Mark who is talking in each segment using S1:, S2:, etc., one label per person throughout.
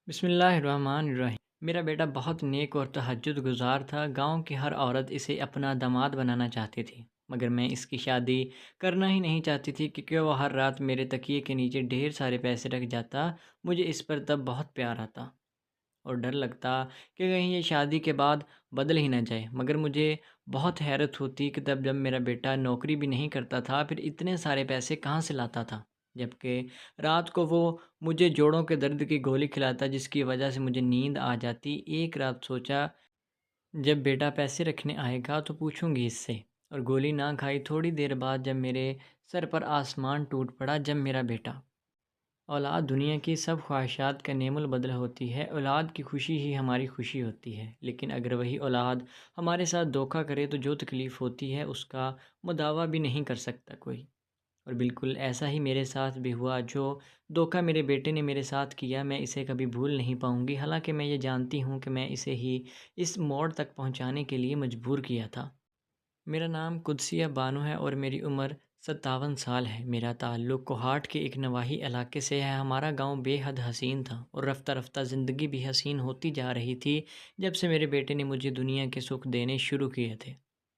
S1: بسم اللہ الرحمن الرحیم۔ میرا بیٹا بہت نیک اور تہجد گزار تھا۔ گاؤں کی ہر عورت اسے اپنا داماد بنانا چاہتی تھی، مگر میں اس کی شادی کرنا ہی نہیں چاہتی تھی کیونکہ وہ ہر رات میرے تکیے کے نیچے ڈھیر سارے پیسے رکھ جاتا۔ مجھے اس پر تب بہت پیار آتا اور ڈر لگتا کہ کہیں یہ شادی کے بعد بدل ہی نہ جائے، مگر مجھے بہت حیرت ہوتی کہ تب جب میرا بیٹا نوکری بھی نہیں کرتا تھا پھر اتنے سارے پیسے کہاں سے لاتا تھا، جبکہ رات کو وہ مجھے جوڑوں کے درد کی گولی کھلاتا جس کی وجہ سے مجھے نیند آ جاتی۔ ایک رات سوچا جب بیٹا پیسے رکھنے آئے گا تو پوچھوں گی اس سے، اور گولی نہ کھائی۔ تھوڑی دیر بعد جب میرے سر پر آسمان ٹوٹ پڑا، جب میرا بیٹا اولاد دنیا کی سب خواہشات کا نعم البدل ہوتی ہے۔ اولاد کی خوشی ہی ہماری خوشی ہوتی ہے، لیکن اگر وہی اولاد ہمارے ساتھ دھوکہ کرے تو جو تکلیف ہوتی ہے اس کا مداوع بھی نہیں کر سکتا کوئی۔ اور بالکل ایسا ہی میرے ساتھ بھی ہوا۔ جو دھوکہ میرے بیٹے نے میرے ساتھ کیا میں اسے کبھی بھول نہیں پاؤں گی، حالانکہ میں یہ جانتی ہوں کہ میں اسے ہی اس موڑ تک پہنچانے کے لیے مجبور کیا تھا۔ میرا نام قدسیہ بانو ہے اور میری عمر 57 سال ہے۔ میرا تعلق کوہاٹ کے ایک نواحی علاقے سے ہے۔ ہمارا گاؤں بے حد حسین تھا اور رفتہ رفتہ زندگی بھی حسین ہوتی جا رہی تھی جب سے میرے بیٹے نے مجھے دنیا کے سکھ دینے شروع کیے تھے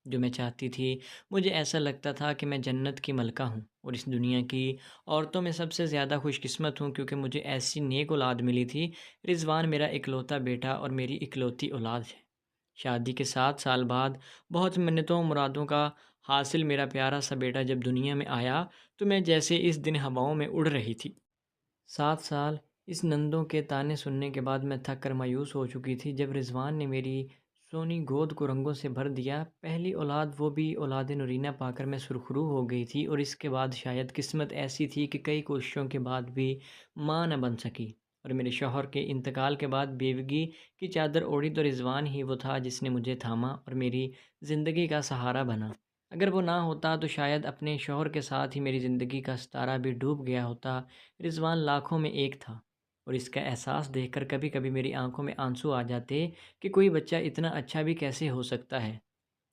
S1: جو میں چاہتی تھی۔ مجھے ایسا لگتا تھا کہ میں جنت کی ملکہ ہوں اور اس دنیا کی عورتوں میں سب سے زیادہ خوش قسمت ہوں، کیونکہ مجھے ایسی نیک اولاد ملی تھی۔ رضوان میرا اکلوتا بیٹا اور میری اکلوتی اولاد ہے۔ شادی کے 7 سال بعد بہت منتوں مرادوں کا حاصل میرا پیارا سا بیٹا جب دنیا میں آیا تو میں جیسے اس دن ہواؤں میں اڑ رہی تھی۔ 7 سال اس نندوں کے تانے سننے کے بعد میں تھک کر مایوس ہو چکی تھی جب رضوان نے میری سونی گود کو رنگوں سے بھر دیا۔ پہلی اولاد، وہ بھی اولاد نورینہ پا کر میں سرخرو ہو گئی تھی، اور اس کے بعد شاید قسمت ایسی تھی کہ کئی کوششوں کے بعد بھی ماں نہ بن سکی، اور میرے شوہر کے انتقال کے بعد بیوگی کی چادر اوڑھی تو رضوان ہی وہ تھا جس نے مجھے تھاما اور میری زندگی کا سہارا بنا۔ اگر وہ نہ ہوتا تو شاید اپنے شوہر کے ساتھ ہی میری زندگی کا ستارہ بھی ڈوب گیا ہوتا۔ رضوان لاکھوں میں ایک تھا، اور اس کا احساس دیکھ کر کبھی کبھی میری آنکھوں میں آنسو آ جاتے کہ کوئی بچہ اتنا اچھا بھی کیسے ہو سکتا ہے۔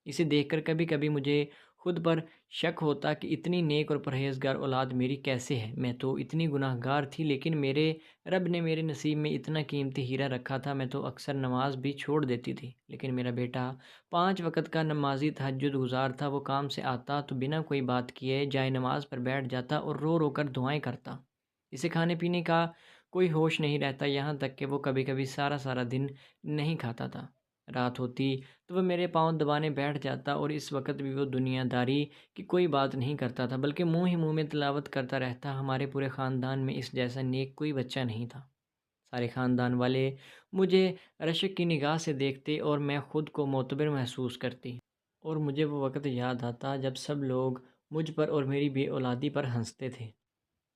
S1: اسے دیکھ کر کبھی کبھی مجھے خود پر شک ہوتا کہ اتنی نیک اور پرہیزگار اولاد میری کیسے ہے۔ میں تو اتنی گناہ گار تھی، لیکن میرے رب نے میرے نصیب میں اتنا قیمتی ہیرا رکھا تھا۔ میں تو اکثر نماز بھی چھوڑ دیتی تھی، لیکن میرا بیٹا 5 وقت کا نمازی تہجد گزار تھا۔ وہ کام سے آتا تو بنا کوئی بات کیے جائے نماز پر بیٹھ جاتا اور رو رو کر دعائیں کرتا۔ اسے کھانے پینے کا کوئی ہوش نہیں رہتا، یہاں تک کہ وہ کبھی کبھی سارا سارا دن نہیں کھاتا تھا۔ رات ہوتی تو وہ میرے پاؤں دبانے بیٹھ جاتا، اور اس وقت بھی وہ دنیا داری کی کوئی بات نہیں کرتا تھا بلکہ منہ ہی منہ میں تلاوت کرتا رہتا۔ ہمارے پورے خاندان میں اس جیسا نیک کوئی بچہ نہیں تھا۔ سارے خاندان والے مجھے رشک کی نگاہ سے دیکھتے اور میں خود کو معتبر محسوس کرتی، اور مجھے وہ وقت یاد آتا جب سب لوگ مجھ پر اور میری بے اولادی پر ہنستے تھے،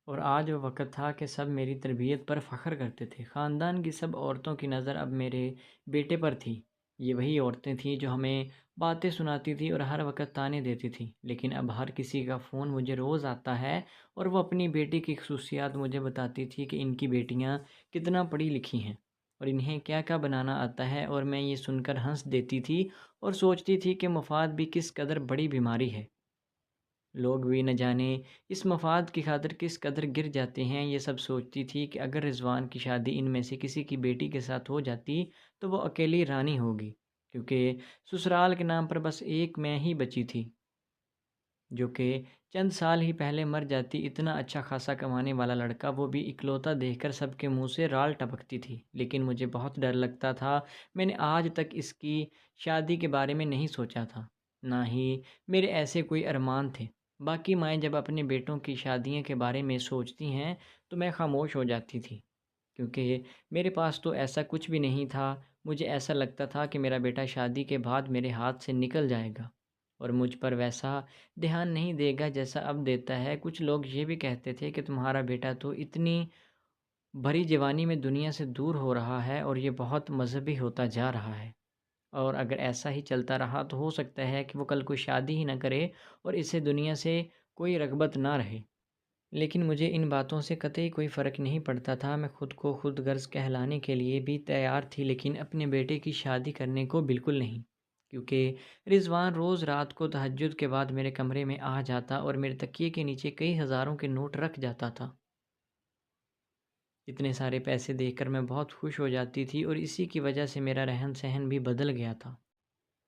S1: اور آج وہ وقت تھا کہ سب میری تربیت پر فخر کرتے تھے۔ خاندان کی سب عورتوں کی نظر اب میرے بیٹے پر تھی۔ یہ وہی عورتیں تھیں جو ہمیں باتیں سناتی تھیں اور ہر وقت تانے دیتی تھیں، لیکن اب ہر کسی کا فون مجھے روز آتا ہے اور وہ اپنی بیٹی کی خصوصیات مجھے بتاتی تھی کہ ان کی بیٹیاں کتنا پڑھی لکھی ہیں اور انہیں کیا کیا بنانا آتا ہے، اور میں یہ سن کر ہنس دیتی تھی اور سوچتی تھی کہ مفاد بھی کس قدر بڑی بیماری ہے۔ لوگ بھی نہ جانے اس مفاد کی خاطر کس قدر گر جاتے ہیں۔ یہ سب سوچتی تھی کہ اگر رضوان کی شادی ان میں سے کسی کی بیٹی کے ساتھ ہو جاتی تو وہ اکیلی رانی ہوگی، کیونکہ سسرال کے نام پر بس ایک میں ہی بچی تھی جو کہ چند سال ہی پہلے مر جاتی۔ اتنا اچھا خاصا کمانے والا لڑکا، وہ بھی اکلوتا، دیکھ کر سب کے منہ سے رال ٹپکتی تھی، لیکن مجھے بہت ڈر لگتا تھا۔ میں نے آج تک اس کی شادی کے بارے میں نہیں سوچا تھا، نہ ہی میرے ایسے کوئی ارمان تھے۔ باقی مائیں جب اپنے بیٹوں کی شادیوں کے بارے میں سوچتی ہیں تو میں خاموش ہو جاتی تھی، کیونکہ میرے پاس تو ایسا کچھ بھی نہیں تھا۔ مجھے ایسا لگتا تھا کہ میرا بیٹا شادی کے بعد میرے ہاتھ سے نکل جائے گا اور مجھ پر ویسا دھیان نہیں دے گا جیسا اب دیتا ہے۔ کچھ لوگ یہ بھی کہتے تھے کہ تمہارا بیٹا تو اتنی بھری جوانی میں دنیا سے دور ہو رہا ہے اور یہ بہت مذہبی ہوتا جا رہا ہے، اور اگر ایسا ہی چلتا رہا تو ہو سکتا ہے کہ وہ کل کو شادی ہی نہ کرے اور اسے دنیا سے کوئی رغبت نہ رہے۔ لیکن مجھے ان باتوں سے قطعی کوئی فرق نہیں پڑتا تھا۔ میں خود کو خود غرض کہلانے کے لیے بھی تیار تھی، لیکن اپنے بیٹے کی شادی کرنے کو بالکل نہیں، کیونکہ رضوان روز رات کو تہجد کے بعد میرے کمرے میں آ جاتا اور میرے تکیے کے نیچے کئی ہزاروں کے نوٹ رکھ جاتا تھا۔ اتنے سارے پیسے دیکھ کر میں بہت خوش ہو جاتی تھی اور اسی کی وجہ سے میرا رہن سہن بھی بدل گیا تھا۔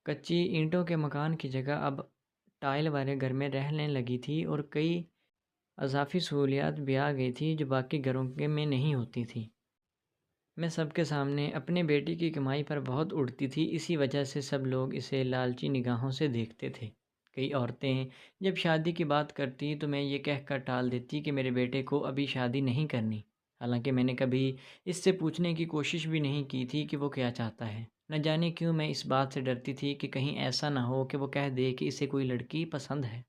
S1: کچی اینٹوں کے مکان کی جگہ اب ٹائل والے گھر میں رہنے لگی تھی اور کئی اضافی سہولیات بھی آ گئی تھی جو باقی گھروں کے میں نہیں ہوتی تھی۔ میں سب کے سامنے اپنے بیٹی کی کمائی پر بہت اڑتی تھی، اسی وجہ سے سب لوگ اسے لالچی نگاہوں سے دیکھتے تھے۔ کئی عورتیں جب شادی کی بات کرتی تو میں یہ کہہ کر ٹال دیتی کہ میرے بیٹے کو ابھی شادی نہیں کرنی، حالانکہ میں نے کبھی اس سے پوچھنے کی کوشش بھی نہیں کی تھی کہ وہ کیا چاہتا ہے۔ نہ جانے کیوں میں اس بات سے ڈرتی تھی کہ کہیں ایسا نہ ہو کہ وہ کہہ دے کہ اسے کوئی لڑکی پسند ہے۔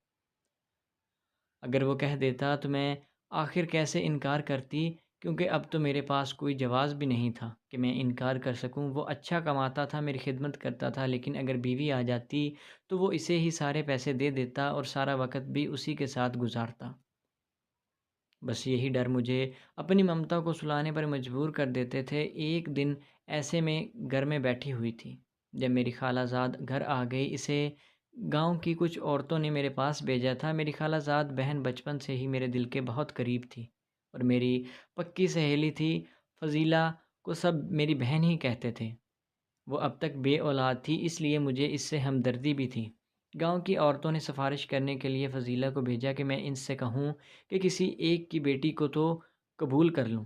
S1: اگر وہ کہہ دیتا تو میں آخر کیسے انکار کرتی، کیونکہ اب تو میرے پاس کوئی جواز بھی نہیں تھا کہ میں انکار کر سکوں۔ وہ اچھا کماتا تھا، میری خدمت کرتا تھا، لیکن اگر بیوی آ جاتی تو وہ اسے ہی سارے پیسے دے دیتا اور سارا وقت بھی اسی کے ساتھ گزارتا۔ بس یہی ڈر مجھے اپنی ممتا کو سلانے پر مجبور کر دیتے تھے۔ ایک دن ایسے میں گھر میں بیٹھی ہوئی تھی جب میری خالہ زاد گھر آ گئی۔ اسے گاؤں کی کچھ عورتوں نے میرے پاس بھیجا تھا۔ میری خالہ زاد بہن بچپن سے ہی میرے دل کے بہت قریب تھی اور میری پکی سہیلی تھی۔ فضیلہ کو سب میری بہن ہی کہتے تھے۔ وہ اب تک بے اولاد تھی، اس لیے مجھے اس سے ہمدردی بھی تھی۔ گاؤں کی عورتوں نے سفارش کرنے کے لیے فضیلہ کو بھیجا کہ میں ان سے کہوں کہ کسی ایک کی بیٹی کو تو قبول کر لوں،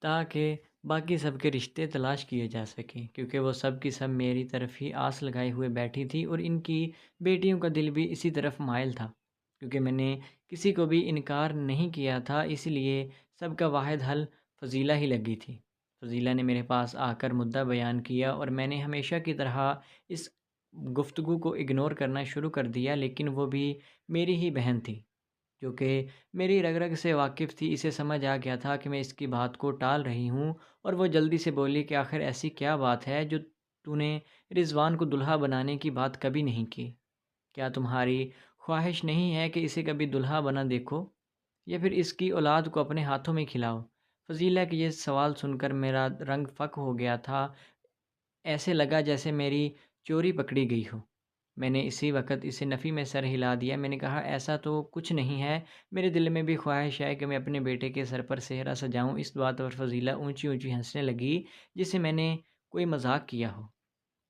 S1: تاکہ باقی سب کے رشتے تلاش کیے جا سکیں، کیونکہ وہ سب کی سب میری طرف ہی آس لگائے ہوئے بیٹھی تھی اور ان کی بیٹیوں کا دل بھی اسی طرف مائل تھا۔ کیونکہ میں نے کسی کو بھی انکار نہیں کیا تھا، اس لیے سب کا واحد حل فضیلہ ہی لگی تھی۔ فضیلہ نے میرے پاس آ کر مدعا بیان کیا اور میں نے ہمیشہ کی طرح اس گفتگو کو اگنور کرنا شروع کر دیا، لیکن وہ بھی میری ہی بہن تھی جو کہ میری رگ رگ سے واقف تھی۔ اسے سمجھ آ گیا تھا کہ میں اس کی بات کو ٹال رہی ہوں، اور وہ جلدی سے بولی کہ آخر ایسی کیا بات ہے جو تو نے رضوان کو دلہا بنانے کی بات کبھی نہیں کی؟ کیا تمہاری خواہش نہیں ہے کہ اسے کبھی دلہا بنا دیکھو، یا پھر اس کی اولاد کو اپنے ہاتھوں میں کھلاؤ؟ فضیلہ کے یہ سوال سن کر میرا رنگ فک ہو گیا تھا، ایسے لگا جیسے میری چوری پکڑی گئی ہو۔ میں نے اسی وقت اسے نفی میں سر ہلا دیا۔ میں نے کہا ایسا تو کچھ نہیں ہے، میرے دل میں بھی خواہش ہے کہ میں اپنے بیٹے کے سر پر صحرا سجاؤں۔ اس بات پر فضیلہ اونچی اونچی ہنسنے لگی جسے میں نے کوئی مذاق کیا ہو،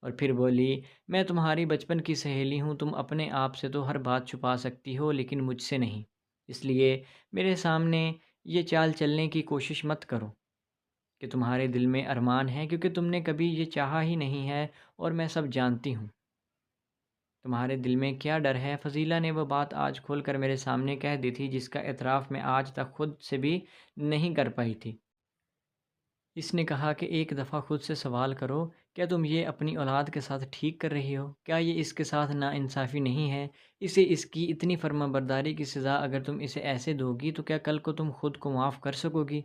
S1: اور پھر بولی، میں تمہاری بچپن کی سہیلی ہوں، تم اپنے آپ سے تو ہر بات چھپا سکتی ہو لیکن مجھ سے نہیں، اس لیے میرے سامنے یہ چال چلنے کی کوشش مت کرو کہ تمہارے دل میں ارمان ہے، کیونکہ تم نے کبھی یہ چاہا ہی نہیں ہے اور میں سب جانتی ہوں۔ تمہارے دل میں کیا ڈر ہے؟ فضیلہ نے وہ بات آج کھول کر میرے سامنے کہہ دی تھی جس کا اعتراف میں آج تک خود سے بھی نہیں کر پائی تھی۔ اس نے کہا کہ ایک دفعہ خود سے سوال کرو، کیا تم یہ اپنی اولاد کے ساتھ ٹھیک کر رہی ہو؟ کیا یہ اس کے ساتھ ناانصافی نہیں ہے؟ اسے اس کی اتنی فرما برداری کی سزا اگر تم اسے ایسے دو گی تو کیا کل کو تم خود کو معاف کر سکو گی؟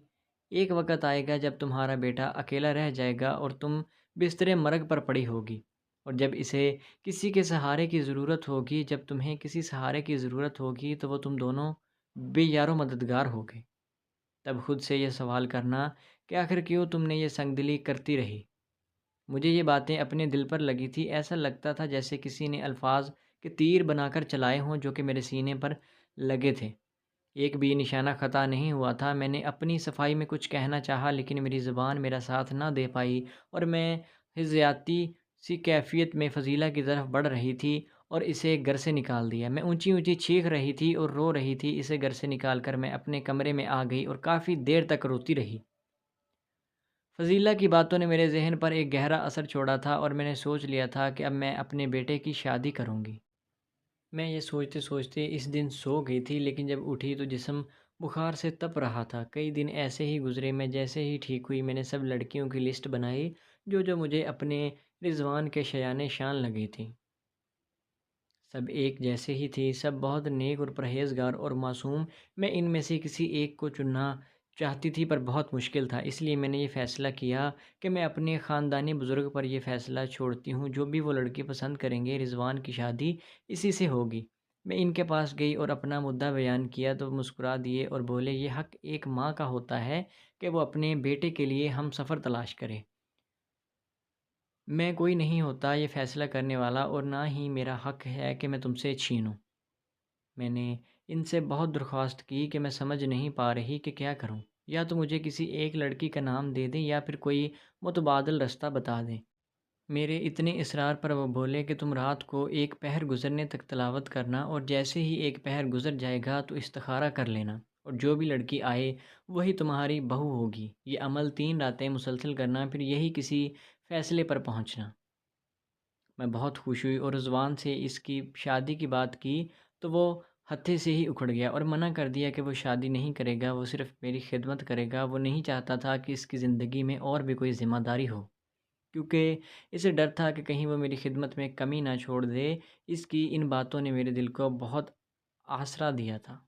S1: ایک وقت آئے گا جب تمہارا بیٹا اکیلا رہ جائے گا اور تم بستر مرگ پر پڑی ہوگی، اور جب اسے کسی کے سہارے کی ضرورت ہوگی، جب تمہیں کسی سہارے کی ضرورت ہوگی تو وہ تم دونوں بے یار و مددگار ہوگے۔ تب خود سے یہ سوال کرنا کہ آخر کیوں تم نے یہ سنگ دلی کرتی رہی؟ مجھے یہ باتیں اپنے دل پر لگی تھی، ایسا لگتا تھا جیسے کسی نے الفاظ کے تیر بنا کر چلائے ہوں جو کہ میرے سینے پر لگے تھے۔ ایک بھی نشانہ خطا نہیں ہوا تھا۔ میں نے اپنی صفائی میں کچھ کہنا چاہا لیکن میری زبان میرا ساتھ نہ دے پائی، اور میں حزیاتی سی کیفیت میں فضیلہ کی طرف بڑھ رہی تھی اور اسے گھر سے نکال دیا۔ میں اونچی اونچی چیخ رہی تھی اور رو رہی تھی۔ اسے گھر سے نکال کر میں اپنے کمرے میں آ گئی اور کافی دیر تک روتی رہی۔ فضیلہ کی باتوں نے میرے ذہن پر ایک گہرا اثر چھوڑا تھا اور میں نے سوچ لیا تھا کہ اب میں اپنے بیٹے کی شادی کروں گی۔ میں یہ سوچتے سوچتے اس دن سو گئی تھی، لیکن جب اٹھی تو جسم بخار سے تپ رہا تھا۔ کئی دن ایسے ہی گزرے، میں جیسے ہی ٹھیک ہوئی میں نے سب لڑکیوں کی لسٹ بنائی جو مجھے اپنے رضوان کے شایان شان لگی تھیں۔ سب ایک جیسے ہی تھی، سب بہت نیک اور پرہیزگار اور معصوم۔ میں ان میں سے کسی ایک کو چننا چاہتی تھی پر بہت مشکل تھا، اس لیے میں نے یہ فیصلہ کیا کہ میں اپنے خاندانی بزرگ پر یہ فیصلہ چھوڑتی ہوں، جو بھی وہ لڑکی پسند کریں گے رضوان کی شادی اسی سے ہوگی۔ میں ان کے پاس گئی اور اپنا مدعا بیان کیا تو وہ مسکرا دیے اور بولے، یہ حق ایک ماں کا ہوتا ہے کہ وہ اپنے بیٹے کے لیے ہم سفر تلاش کرے۔ میں کوئی نہیں ہوتا یہ فیصلہ کرنے والا، اور نہ ہی میرا حق ہے کہ میں تم سے چھینوں۔ میں نے ان سے بہت درخواست کی کہ میں سمجھ نہیں پا رہی کہ کیا کروں۔ یا تو مجھے کسی ایک لڑکی کا نام دے دیں یا پھر کوئی متبادل رستہ بتا دیں۔ میرے اتنے اصرار پر وہ بولے کہ تم رات کو ایک پہر گزرنے تک تلاوت کرنا، اور جیسے ہی ایک پہر گزر جائے گا تو استخارہ کر لینا، اور جو بھی لڑکی آئے وہی تمہاری بہو ہوگی۔ یہ عمل 3 راتیں مسلسل کرنا، پھر یہی کسی فیصلے پر پہنچنا۔ میں بہت خوش ہوئی اور رضوان سے اس کی شادی کی بات کی تو وہ ہتھے سے ہی اکھڑ گیا اور منع کر دیا کہ وہ شادی نہیں کرے گا، وہ صرف میری خدمت کرے گا۔ وہ نہیں چاہتا تھا کہ اس کی زندگی میں اور بھی کوئی ذمہ داری ہو، کیونکہ اسے ڈر تھا کہ کہیں وہ میری خدمت میں کمی نہ چھوڑ دے۔ اس کی ان باتوں نے میرے دل کو بہت آسرا دیا تھا،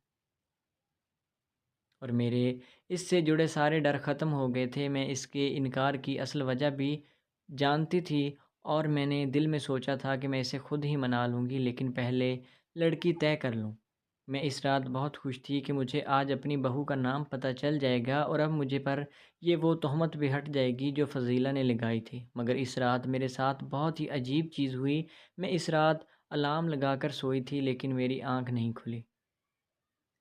S1: اور میرے اس سے جڑے سارے ڈر ختم ہو گئے تھے۔ میں اس کے انکار کی اصل وجہ بھی جانتی تھی، اور میں نے دل میں سوچا تھا کہ میں اسے خود ہی منا لوں گی، لیکن پہلے لڑکی طے کر لوں۔ میں اس رات بہت خوش تھی کہ مجھے آج اپنی بہو کا نام پتہ چل جائے گا، اور اب مجھے پر یہ وہ تہمت بھی ہٹ جائے گی جو فضیلہ نے لگائی تھی۔ مگر اس رات میرے ساتھ بہت ہی عجیب چیز ہوئی۔ میں اس رات الارم لگا کر سوئی تھی لیکن میری آنکھ نہیں کھلی۔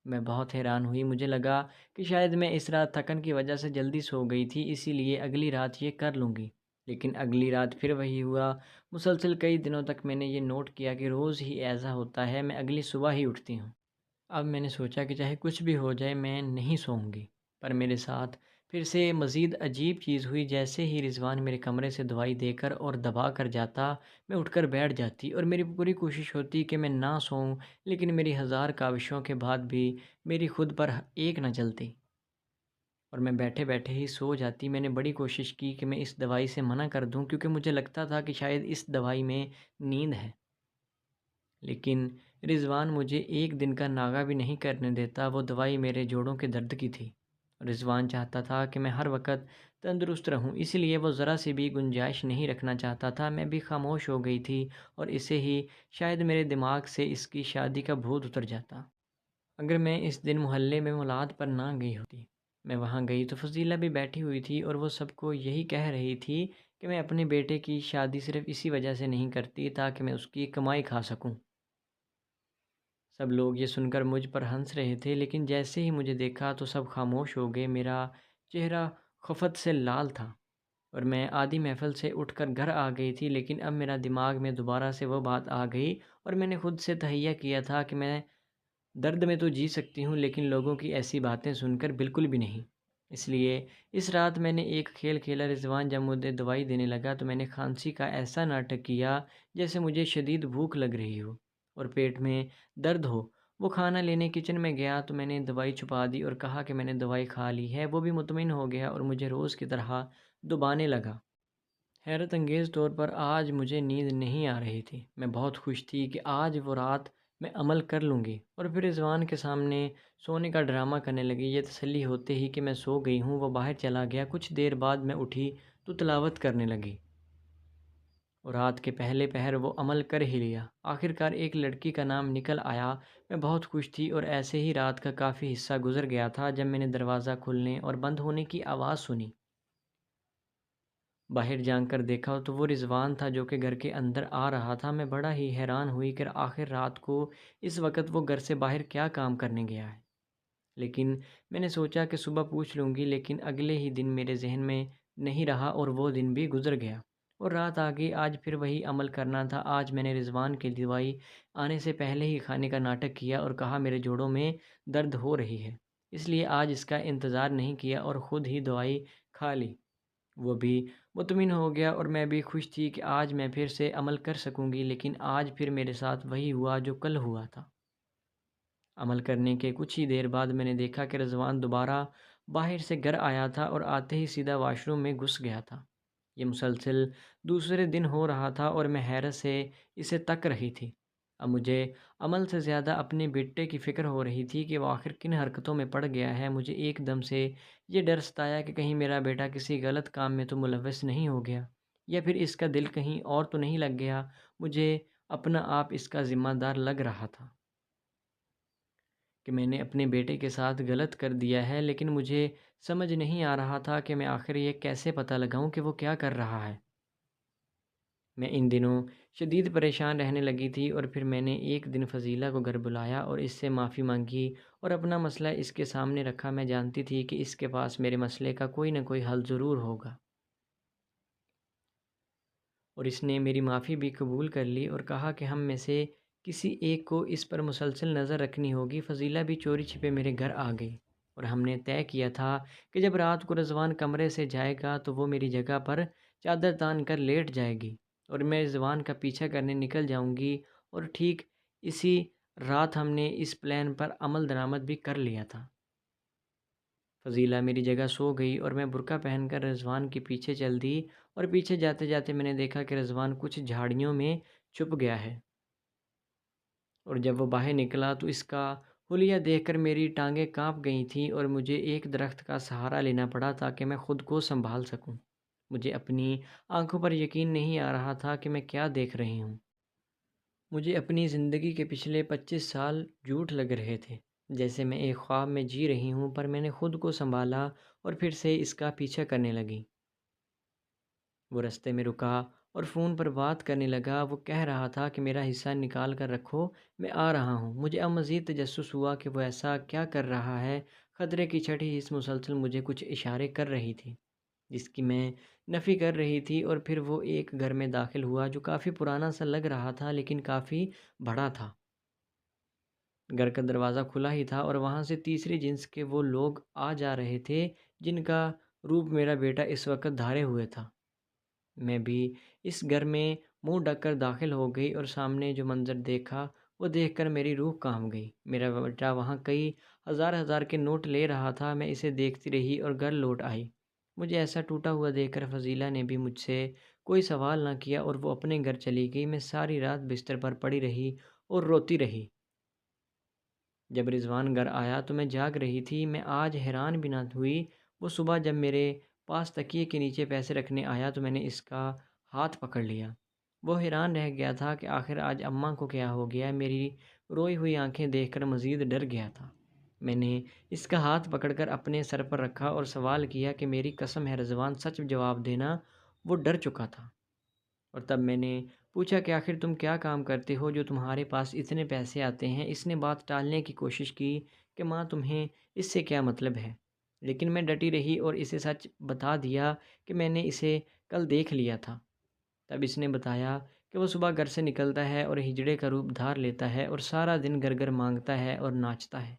S1: میں بہت حیران ہوئی، مجھے لگا کہ شاید میں اس رات تھکن کی وجہ سے جلدی سو گئی تھی، اسی لیے اگلی رات یہ کر لوں گی۔ لیکن اگلی رات پھر وہی ہوا۔ مسلسل کئی دنوں تک میں نے یہ نوٹ کیا کہ روز ہی ایسا ہوتا ہے، میں اگلی صبح ہی اٹھتی ہوں۔ اب میں نے سوچا کہ چاہے کچھ بھی ہو جائے میں نہیں سوؤں گی، پر میرے ساتھ پھر سے مزید عجیب چیز ہوئی۔ جیسے ہی رضوان میرے کمرے سے دوائی دے کر اور دبا کر جاتا، میں اٹھ کر بیٹھ جاتی اور میری پوری کوشش ہوتی کہ میں نہ سوؤں، لیکن میری ہزار کاوشوں کے بعد بھی میری خود پر ایک نہ چلتی، اور میں بیٹھے بیٹھے ہی سو جاتی۔ میں نے بڑی کوشش کی کہ میں اس دوائی سے منع کر دوں، کیونکہ مجھے لگتا تھا کہ شاید اس دوائی میں نیند ہے، لیکن رضوان مجھے ایک دن کا ناغہ بھی نہیں کرنے دیتا۔ وہ دوائی میرے جوڑوں کے درد کی تھی۔ رضوان چاہتا تھا کہ میں ہر وقت تندرست رہوں، اسی لیے وہ ذرا سی بھی گنجائش نہیں رکھنا چاہتا تھا۔ میں بھی خاموش ہو گئی تھی، اور اسے ہی شاید میرے دماغ سے اس کی شادی کا بھوت اتر جاتا۔ اگر میں اس دن محلے میں مولاد پر نہ گئی ہوتی، میں وہاں گئی تو فضیلہ بھی بیٹھی ہوئی تھی، اور وہ سب کو یہی کہہ رہی تھی کہ میں اپنے بیٹے کی شادی صرف اسی وجہ سے نہیں کرتی تاکہ میں اس کی کمائی کھا سکوں۔ سب لوگ یہ سن کر مجھ پر ہنس رہے تھے، لیکن جیسے ہی مجھے دیکھا تو سب خاموش ہو گئے۔ میرا چہرہ خفت سے لال تھا، اور میں آدھی محفل سے اٹھ کر گھر آ گئی تھی، لیکن اب میرا دماغ میں دوبارہ سے وہ بات آ گئی، اور میں نے خود سے تہیہ کیا تھا کہ میں درد میں تو جی سکتی ہوں، لیکن لوگوں کی ایسی باتیں سن کر بالکل بھی نہیں۔ اس لیے اس رات میں نے ایک کھیل کھیلا۔ رضوان جب مجھے دوائی دینے لگا تو میں نے کھانسی کا ایسا ناٹک کیا جیسے مجھے شدید بھوک لگ رہی ہو اور پیٹ میں درد ہو۔ وہ کھانا لینے کچن میں گیا تو میں نے دوائی چھپا دی اور کہا کہ میں نے دوائی کھا لی ہے۔ وہ بھی مطمئن ہو گیا اور مجھے روز کی طرح دبانے لگا۔ حیرت انگیز طور پر آج مجھے نیند نہیں آ رہی تھی۔ میں بہت خوش تھی کہ آج وہ رات میں عمل کر لوں گی، اور پھر رضوان کے سامنے سونے کا ڈرامہ کرنے لگی۔ یہ تسلی ہوتے ہی کہ میں سو گئی ہوں، وہ باہر چلا گیا۔ کچھ دیر بعد میں اٹھی تو تلاوت کرنے لگی، اور رات کے پہلے پہر وہ عمل کر ہی لیا۔ آخر کار ایک لڑکی کا نام نکل آیا۔ میں بہت خوش تھی، اور ایسے ہی رات کا کافی حصہ گزر گیا تھا جب میں نے دروازہ کھلنے اور بند ہونے کی آواز سنی۔ باہر جان کر دیکھا تو وہ رضوان تھا جو کہ گھر کے اندر آ رہا تھا۔ میں بڑا ہی حیران ہوئی کہ آخر رات کو اس وقت وہ گھر سے باہر کیا کام کرنے گیا ہے، لیکن میں نے سوچا کہ صبح پوچھ لوں گی، لیکن اگلے ہی دن میرے ذہن میں نہیں رہا اور وہ دن بھی گزر گیا، اور رات آ گئی۔ آج پھر وہی عمل کرنا تھا۔ آج میں نے رضوان کی دوائی آنے سے پہلے ہی کھانے کا ناٹک کیا اور کہا میرے جوڑوں میں درد ہو رہی ہے، اس لیے آج اس کا انتظار نہیں کیا اور خود ہی دوائی کھا لی۔ وہ بھی مطمئن ہو گیا، اور میں بھی خوش تھی کہ آج میں پھر سے عمل کر سکوں گی، لیکن آج پھر میرے ساتھ وہی ہوا جو کل ہوا تھا۔ عمل کرنے کے کچھ ہی دیر بعد میں نے دیکھا کہ رضوان دوبارہ باہر سے گھر آیا تھا اور آتے ہی سیدھا واش روم میں گھس گیا تھا۔ یہ مسلسل دوسرے دن ہو رہا تھا اور میں حیرت سے اسے تک رہی تھی۔ اب مجھے عمل سے زیادہ اپنے بیٹے کی فکر ہو رہی تھی کہ وہ آخر کن حرکتوں میں پڑ گیا ہے۔ مجھے ایک دم سے یہ ڈر ستایا کہ کہیں میرا بیٹا کسی غلط کام میں تو ملوث نہیں ہو گیا، یا پھر اس کا دل کہیں اور تو نہیں لگ گیا۔ مجھے اپنا آپ اس کا ذمہ دار لگ رہا تھا کہ میں نے اپنے بیٹے کے ساتھ غلط کر دیا ہے، لیکن مجھے سمجھ نہیں آ رہا تھا کہ میں آخر یہ کیسے پتہ لگاؤں کہ وہ کیا کر رہا ہے۔ میں ان دنوں شدید پریشان رہنے لگی تھی اور پھر میں نے ایک دن فضیلہ کو گھر بلایا اور اس سے معافی مانگی اور اپنا مسئلہ اس کے سامنے رکھا۔ میں جانتی تھی کہ اس کے پاس میرے مسئلے کا کوئی نہ کوئی حل ضرور ہوگا، اور اس نے میری معافی بھی قبول کر لی اور کہا کہ ہم میں سے کسی ایک کو اس پر مسلسل نظر رکھنی ہوگی۔ فضیلہ بھی چوری چھپے میرے گھر آ گئی اور ہم نے طے کیا تھا کہ جب رات کو رضوان کمرے سے جائے گا تو وہ میری جگہ پر چادر تان کر لیٹ جائے گی اور میں رضوان کا پیچھا کرنے نکل جاؤں گی، اور ٹھیک اسی رات ہم نے اس پلان پر عمل درآمد بھی کر لیا تھا۔ فضیلہ میری جگہ سو گئی اور میں برقع پہن کر رضوان کے پیچھے چل دی، اور پیچھے جاتے جاتے میں نے دیکھا کہ رضوان کچھ جھاڑیوں میں چھپ گیا ہے، اور جب وہ باہر نکلا تو اس کا حلیہ دیکھ کر میری ٹانگیں کانپ گئی تھیں اور مجھے ایک درخت کا سہارا لینا پڑا تاکہ میں خود کو سنبھال سکوں۔ مجھے اپنی آنکھوں پر یقین نہیں آ رہا تھا کہ میں کیا دیکھ رہی ہوں۔ مجھے اپنی زندگی کے پچھلے 25 سال جھوٹ لگ رہے تھے، جیسے میں ایک خواب میں جی رہی ہوں، پر میں نے خود کو سنبھالا اور پھر سے اس کا پیچھا کرنے لگی۔ وہ رستے میں رکا اور فون پر بات کرنے لگا۔ وہ کہہ رہا تھا کہ میرا حصہ نکال کر رکھو، میں آ رہا ہوں۔ مجھے اب مزید تجسس ہوا کہ وہ ایسا کیا کر رہا ہے۔ خطرے کی چھٹی حس مسلسل مجھے کچھ اشارے کر رہی تھی، جس کی میں نفی کر رہی تھی، اور پھر وہ ایک گھر میں داخل ہوا جو کافی پرانا سا لگ رہا تھا لیکن کافی بڑا تھا۔ گھر کا دروازہ کھلا ہی تھا اور وہاں سے تیسری جنس کے وہ لوگ آ جا رہے تھے جن کا روپ میرا بیٹا اس وقت دھارے ہوئے تھا۔ میں بھی اس گھر میں منہ ڈھک کر داخل ہو گئی اور سامنے جو منظر دیکھا وہ دیکھ کر میری روح کانپ گئی۔ میرا بیٹا وہاں کئی ہزار ہزار کے نوٹ لے رہا تھا۔ میں اسے دیکھتی رہی اور گھر لوٹ آئی۔ مجھے ایسا ٹوٹا ہوا دیکھ کر فضیلہ نے بھی مجھ سے کوئی سوال نہ کیا اور وہ اپنے گھر چلی گئی۔ میں ساری رات بستر پر پڑی رہی اور روتی رہی۔ جب رضوان گھر آیا تو میں جاگ رہی تھی۔ میں آج حیران بھی نہ ہوئی۔ وہ صبح جب میرے پاس تکیے کے نیچے پیسے رکھنے آیا تو میں نے اس کا ہاتھ پکڑ لیا۔ وہ حیران رہ گیا تھا کہ آخر آج اماں کو کیا ہو گیا۔ میری روئی ہوئی آنکھیں دیکھ کر مزید ڈر گیا تھا۔ میں نے اس کا ہاتھ پکڑ کر اپنے سر پر رکھا اور سوال کیا کہ میری قسم ہے رضوان، سچ جواب دینا۔ وہ ڈر چکا تھا، اور تب میں نے پوچھا کہ آخر تم کیا کام کرتے ہو جو تمہارے پاس اتنے پیسے آتے ہیں؟ اس نے بات ٹالنے کی کوشش کی کہ ماں تمہیں اس سے کیا مطلب ہے، لیکن میں ڈٹی رہی اور اسے سچ بتا دیا کہ میں نے اسے کل دیکھ لیا تھا۔ تب اس نے بتایا کہ وہ صبح گھر سے نکلتا ہے اور ہجڑے کا روپ دھار لیتا ہے اور سارا دن گھر گھر مانگتا ہے اور ناچتا ہے۔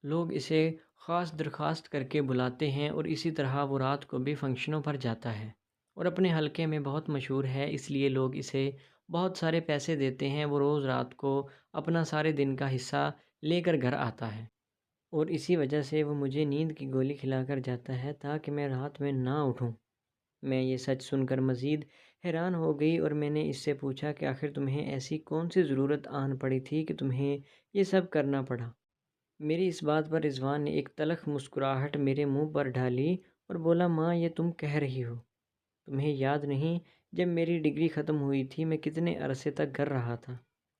S1: لوگ اسے خاص درخواست کر کے بلاتے ہیں اور اسی طرح وہ رات کو بھی فنکشنوں پر جاتا ہے اور اپنے حلقے میں بہت مشہور ہے، اس لیے لوگ اسے بہت سارے پیسے دیتے ہیں۔ وہ روز رات کو اپنا سارے دن کا حصہ لے کر گھر آتا ہے اور اسی وجہ سے وہ مجھے نیند کی گولی کھلا کر جاتا ہے تاکہ میں رات میں نہ اٹھوں۔ میں یہ سچ سن کر مزید حیران ہو گئی اور میں نے اس سے پوچھا کہ آخر تمہیں ایسی کون سی ضرورت آن پڑی تھی کہ تمہیں یہ سب کرنا پڑا؟ میری اس بات پر رضوان نے ایک تلخ مسکراہٹ میرے منہ پر ڈالی اور بولا، ماں یہ تم کہہ رہی ہو؟ تمہیں یاد نہیں جب میری ڈگری ختم ہوئی تھی میں کتنے عرصے تک گھر رہا تھا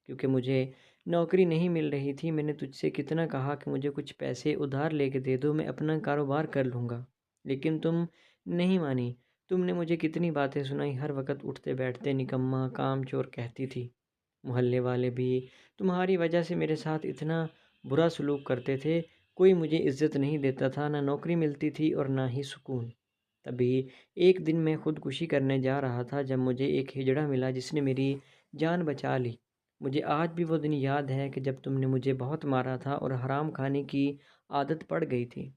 S1: کیونکہ مجھے نوکری نہیں مل رہی تھی؟ میں نے تجھ سے کتنا کہا کہ مجھے کچھ پیسے ادھار لے کے دے دو، میں اپنا کاروبار کر لوں گا، لیکن تم نہیں مانی۔ تم نے مجھے کتنی باتیں سنائی، ہر وقت اٹھتے بیٹھتے نکما کام چور کہتی تھی۔ محلے والے بھی تمہاری وجہ سے میرے ساتھ اتنا برا سلوک کرتے تھے، کوئی مجھے عزت نہیں دیتا تھا، نہ نوکری ملتی تھی اور نہ ہی سکون۔ تبھی ایک دن میں خودکشی کرنے جا رہا تھا جب مجھے ایک ہجڑا ملا جس نے میری جان بچا لی۔ مجھے آج بھی وہ دن یاد ہے کہ جب تم نے مجھے بہت مارا تھا اور حرام کھانے کی عادت پڑ گئی تھی،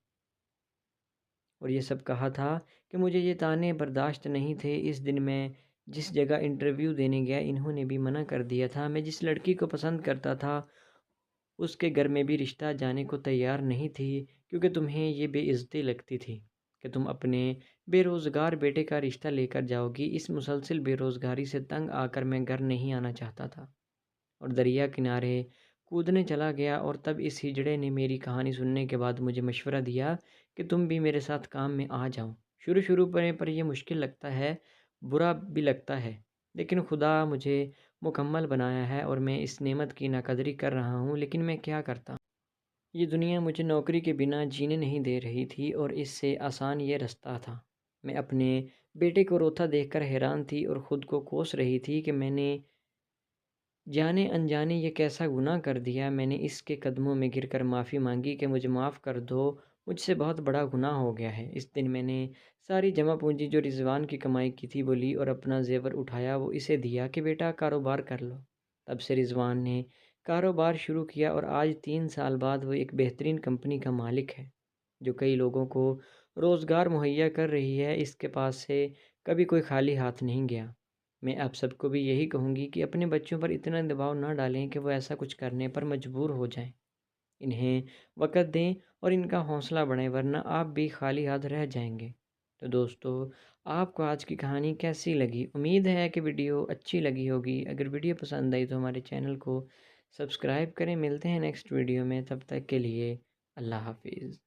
S1: اور یہ سب کہا تھا کہ مجھے یہ طعنے برداشت نہیں تھے۔ اس دن میں جس جگہ انٹرویو دینے گیا انہوں نے بھی منع کر دیا تھا۔ میں جس لڑکی کو پسند کرتا تھا اس کے گھر میں بھی رشتہ جانے کو تیار نہیں تھی کیونکہ تمہیں یہ بے عزتی لگتی تھی کہ تم اپنے بے روزگار بیٹے کا رشتہ لے کر جاؤ گی۔ اس مسلسل بے روزگاری سے تنگ آ کر میں گھر نہیں آنا چاہتا تھا اور دریا کنارے کودنے چلا گیا، اور تب اس ہجڑے نے میری کہانی سننے کے بعد مجھے مشورہ دیا کہ تم بھی میرے ساتھ کام میں آ جاؤ۔ شروع پر یہ مشکل لگتا ہے، برا بھی لگتا ہے، لیکن خدا مجھے مکمل بنایا ہے اور میں اس نعمت کی ناقدری کر رہا ہوں، لیکن میں کیا کرتا؟ یہ دنیا مجھے نوکری کے بنا جینے نہیں دے رہی تھی اور اس سے آسان یہ رستہ تھا۔ میں اپنے بیٹے کو روتا دیکھ کر حیران تھی اور خود کو کوس رہی تھی کہ میں نے جانے انجانے یہ کیسا گناہ کر دیا۔ میں نے اس کے قدموں میں گر کر معافی مانگی کہ مجھے معاف کر دو، مجھ سے بہت بڑا گناہ ہو گیا ہے۔ اس دن میں نے ساری جمع پونجی جو رضوان کی کمائی کی تھی وہ لی اور اپنا زیور اٹھایا وہ اسے دیا کہ بیٹا کاروبار کر لو۔ تب سے رضوان نے کاروبار شروع کیا اور آج 3 سال بعد وہ ایک بہترین کمپنی کا مالک ہے جو کئی لوگوں کو روزگار مہیا کر رہی ہے۔ اس کے پاس سے کبھی کوئی خالی ہاتھ نہیں گیا۔ میں آپ سب کو بھی یہی کہوں گی کہ اپنے بچوں پر اتنا دباؤ نہ ڈالیں کہ وہ ایسا کچھ کرنے پر مجبور ہو جائیں۔ انہیں وقت دیں اور ان کا حوصلہ بڑھائیں، ورنہ آپ بھی خالی ہاتھ رہ جائیں گے۔ تو دوستو، آپ کو آج کی کہانی کیسی لگی؟ امید ہے کہ ویڈیو اچھی لگی ہوگی۔ اگر ویڈیو پسند آئی تو ہمارے چینل کو سبسکرائب کریں۔ ملتے ہیں نیکسٹ ویڈیو میں، تب تک کے لیے اللہ حافظ۔